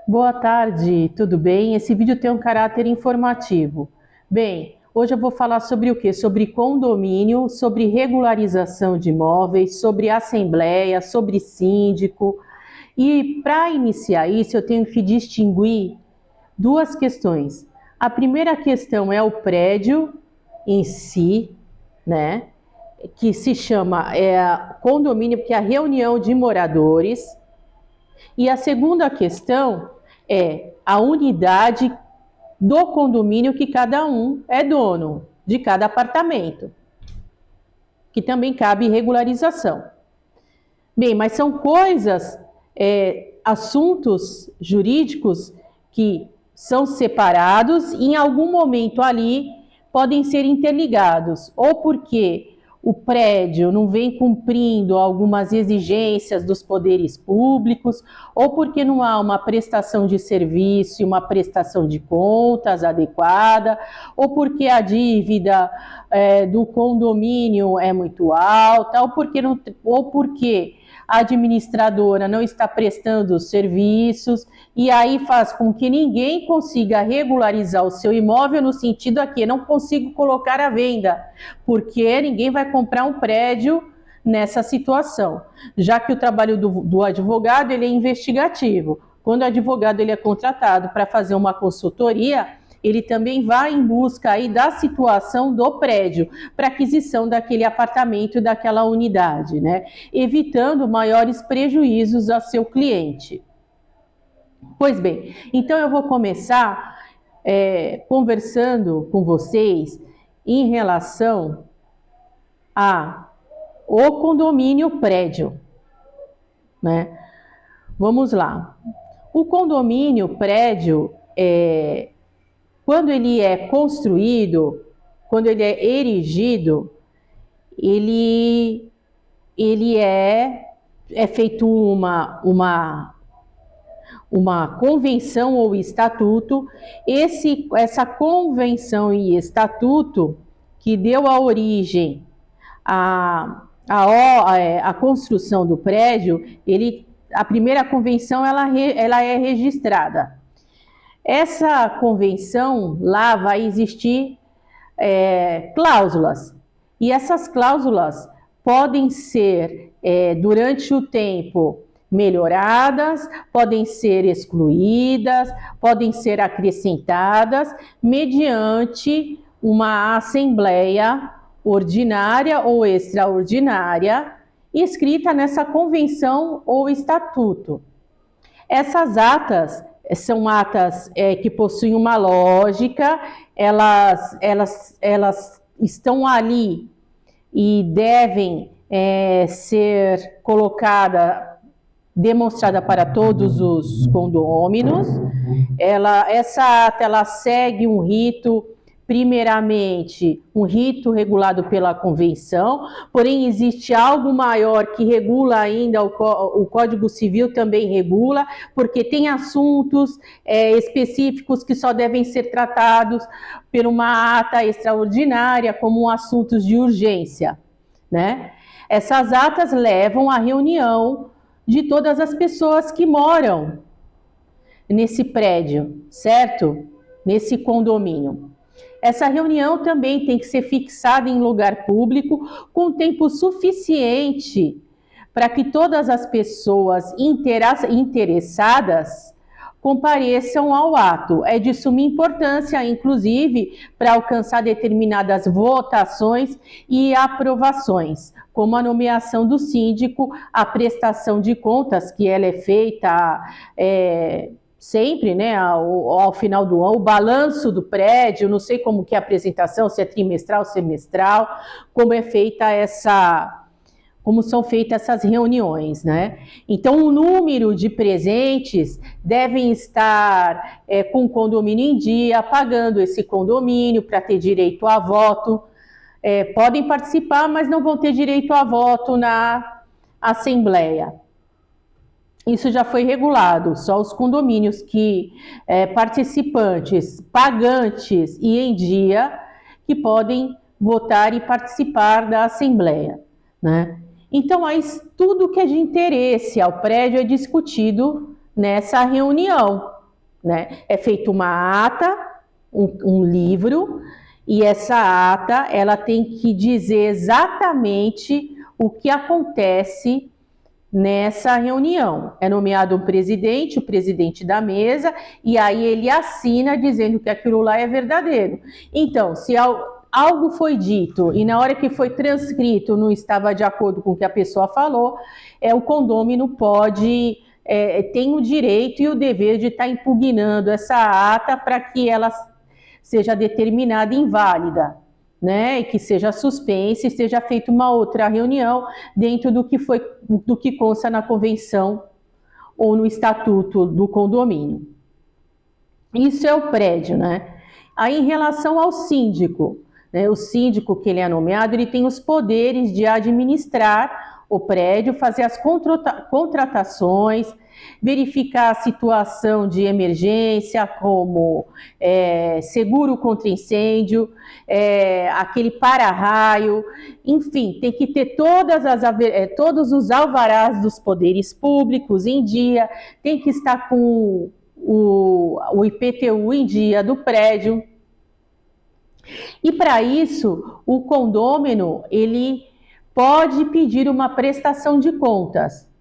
Boa tarde, tudo bem? Esse vídeo tem um caráter informativo. Bem, hoje eu vou falar sobre o quê? Sobre condomínio, sobre regularização de imóveis, sobre assembleia, sobre síndico. E para iniciar isso, eu tenho que distinguir duas questões. A primeira questão é o prédio em si, né? Que se chama condomínio, que é a reunião de moradores. E a segunda questão é a unidade do condomínio que cada um é dono, de cada apartamento, que também cabe regularização. Bem, mas são coisas, assuntos jurídicos que são separados e em algum momento ali podem ser interligados, ou porque o prédio não vem cumprindo algumas exigências dos poderes públicos, ou porque não há uma prestação de serviço e uma prestação de contas adequada, ou porque a dívida do condomínio é muito alta, ou porque a administradora não está prestando os serviços, e aí faz com que ninguém consiga regularizar o seu imóvel, no sentido aqui, não consigo colocar à venda, porque ninguém vai comprar um prédio nessa situação, já que o trabalho do advogado ele é investigativo. Quando o advogado ele é contratado para fazer uma consultoria, ele também vai em busca aí da situação do prédio para aquisição daquele apartamento e daquela unidade, né? Evitando maiores prejuízos ao seu cliente. Pois bem, então eu vou começar conversando com vocês em relação a o condomínio prédio, né? Vamos lá. O condomínio prédio quando ele é construído, quando ele é erigido, ele é feito uma convenção ou estatuto. Essa convenção e estatuto que deu a origem à construção do prédio, a primeira convenção ela é registrada. Essa convenção lá vai existir cláusulas, e essas cláusulas podem ser, durante o tempo, melhoradas, podem ser excluídas, podem ser acrescentadas mediante uma assembleia ordinária ou extraordinária escrita nessa convenção ou estatuto. Essas atas são atas que possuem uma lógica, elas estão ali e devem ser demonstrada para todos os condôminos. Essa ata ela segue um rito, primeiramente, um rito regulado pela convenção, porém existe algo maior que regula ainda, o Código Civil também regula, porque tem assuntos específicos que só devem ser tratados por uma ata extraordinária, como assuntos de urgência, né? Essas atas levam à reunião de todas as pessoas que moram nesse prédio, certo? Nesse condomínio. Essa reunião também tem que ser fixada em lugar público, com tempo suficiente para que todas as pessoas interessadas compareçam ao ato. É de suma importância, inclusive, para alcançar determinadas votações e aprovações, como a nomeação do síndico, a prestação de contas, que ela é feita sempre, né, ao final do ano, o balanço do prédio, não sei como que é a apresentação, se é trimestral, semestral, como são feitas essas reuniões, né? Então, o número de presentes devem estar com o condomínio em dia, pagando esse condomínio para ter direito a voto. Podem participar, mas não vão ter direito a voto na assembleia. Isso já foi regulado, só os condomínios participantes, pagantes e em dia, que podem votar e participar da assembleia, né? Então, tudo que é de interesse ao prédio é discutido nessa reunião, né? É feita uma ata, um livro, e essa ata, ela tem que dizer exatamente o que acontece nessa reunião. É nomeado um presidente, o presidente da mesa, e aí ele assina dizendo que aquilo lá é verdadeiro. Então, se algo foi dito e na hora que foi transcrito não estava de acordo com o que a pessoa falou, o condômino tem o direito e o dever de estar impugnando essa ata para que ela seja determinada inválida, né, e que seja suspensa e seja feita uma outra reunião dentro do que consta na convenção ou no estatuto do condomínio. Isso é o prédio, né? Aí, em relação ao síndico, né, o síndico que ele é nomeado, ele tem os poderes de administrar o prédio, fazer as contratações, verificar a situação de emergência, como seguro contra incêndio, aquele para-raio, enfim, tem que ter todos os alvarás dos poderes públicos em dia, tem que estar com o IPTU em dia do prédio. E para isso, o condômino, ele pode pedir uma prestação de contas.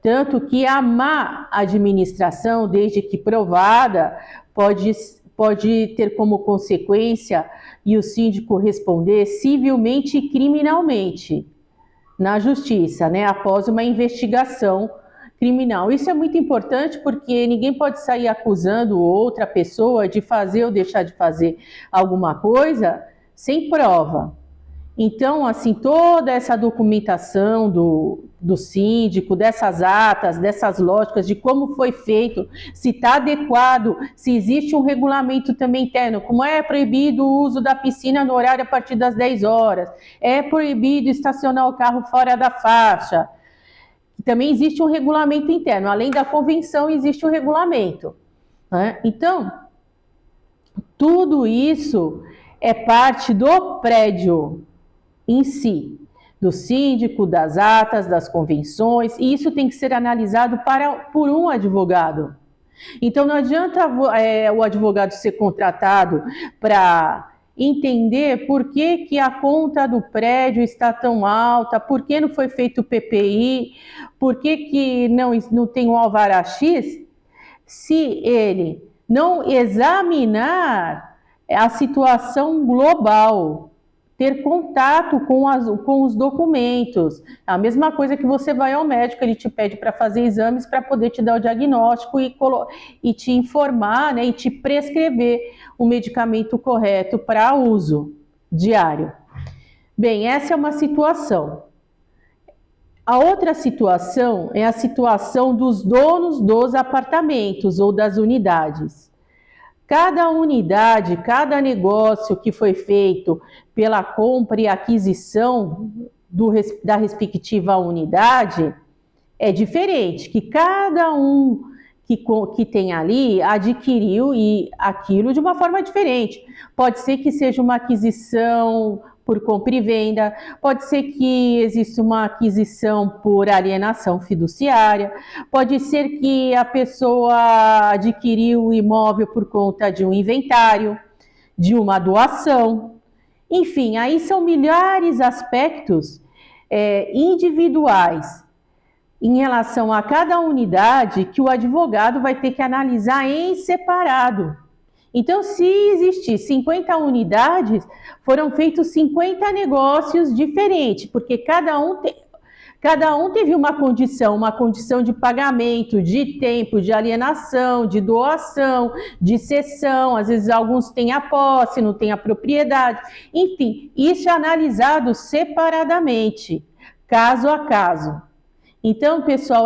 Tanto que a má administração, desde que provada, pode ter como consequência e o síndico responder civilmente e criminalmente na justiça, né, após uma investigação criminal. Isso é muito importante porque ninguém pode sair acusando outra pessoa de fazer ou deixar de fazer alguma coisa sem prova. Então, assim, toda essa documentação do síndico, dessas atas, dessas lógicas, de como foi feito, se está adequado, se existe um regulamento também interno, como é proibido o uso da piscina no horário a partir das 10 horas, é proibido estacionar o carro fora da faixa. Também existe um regulamento interno, além da convenção existe um regulamento, né? Então, tudo isso é parte do prédio em si, do síndico, das atas, das convenções, e isso tem que ser analisado por um advogado. Então, não adianta o advogado ser contratado para entender por que a conta do prédio está tão alta, por que não foi feito o PPI, por que não tem um alvará X, se ele não examinar a situação global, ter contato com os documentos. A mesma coisa que você vai ao médico, ele te pede para fazer exames para poder te dar o diagnóstico e te informar, né, e te prescrever o medicamento correto para uso diário. Bem, essa é uma situação. A outra situação é a situação dos donos dos apartamentos ou das unidades. Cada unidade, cada negócio que foi feito pela compra e aquisição da respectiva unidade é diferente, que cada um que tem ali adquiriu aquilo de uma forma diferente. Pode ser que seja uma aquisição por compra e venda, pode ser que exista uma aquisição por alienação fiduciária, pode ser que a pessoa adquiriu o imóvel por conta de um inventário, de uma doação. Enfim, aí são milhares de aspectos individuais em relação a cada unidade que o advogado vai ter que analisar em separado. Então, se existir 50 unidades, foram feitos 50 negócios diferentes, porque cada um teve uma condição de pagamento, de tempo, de alienação, de doação, de cessão, às vezes alguns têm a posse, não têm a propriedade, enfim, isso é analisado separadamente, caso a caso. Então, pessoal,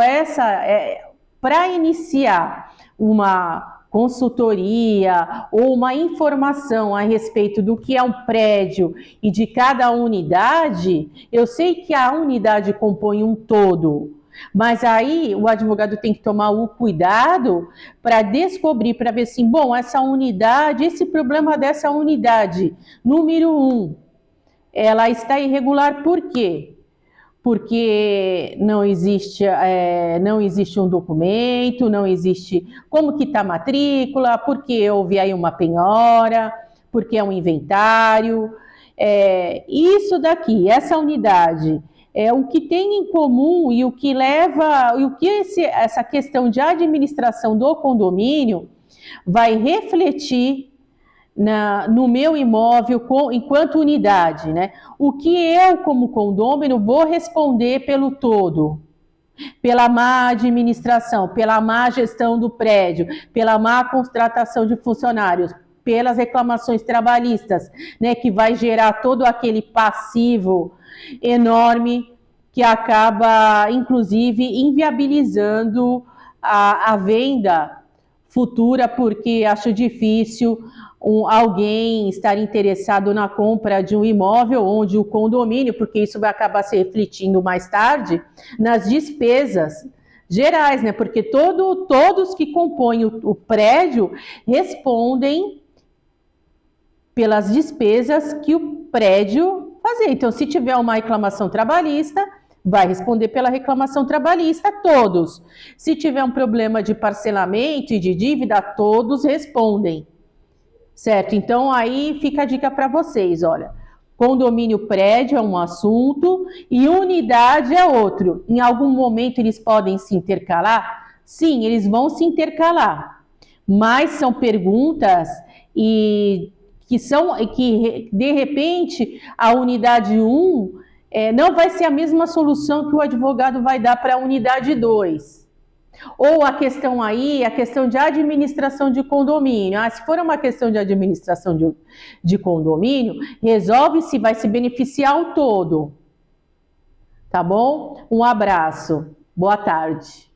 para iniciar uma consultoria ou uma informação a respeito do que é um prédio e de cada unidade, eu sei que a unidade compõe um todo, mas aí o advogado tem que tomar o cuidado para descobrir, para ver assim, bom, essa unidade, esse problema dessa unidade, número 1, ela está irregular por quê? porque não existe um documento, não existe como que está a matrícula, porque houve aí uma penhora, porque é um inventário. Isso daqui, essa unidade, o que tem em comum e o que leva, e o que essa questão de administração do condomínio vai refletir no meu imóvel enquanto unidade, né? O que eu, como condômino, vou responder pelo todo, pela má administração, pela má gestão do prédio, pela má contratação de funcionários, pelas reclamações trabalhistas, né? Que vai gerar todo aquele passivo enorme que acaba, inclusive, inviabilizando a venda futura, porque acho difícil alguém estar interessado na compra de um imóvel onde o condomínio, porque isso vai acabar se refletindo mais tarde nas despesas gerais, né? Porque todos que compõem o prédio respondem pelas despesas que o prédio fazer. Então, se tiver uma reclamação trabalhista, vai responder pela reclamação trabalhista, todos. Se tiver um problema de parcelamento e de dívida, todos respondem. Certo? Então, aí fica a dica para vocês, olha. Condomínio prédio é um assunto e unidade é outro. Em algum momento eles podem se intercalar? Sim, eles vão se intercalar. Mas são perguntas que de repente a unidade 1 não vai ser a mesma solução que o advogado vai dar para a unidade 2. Ou a questão aí, a questão de administração de condomínio. Se for uma questão de administração de condomínio, resolve se vai se beneficiar o todo. Tá bom? Um abraço. Boa tarde.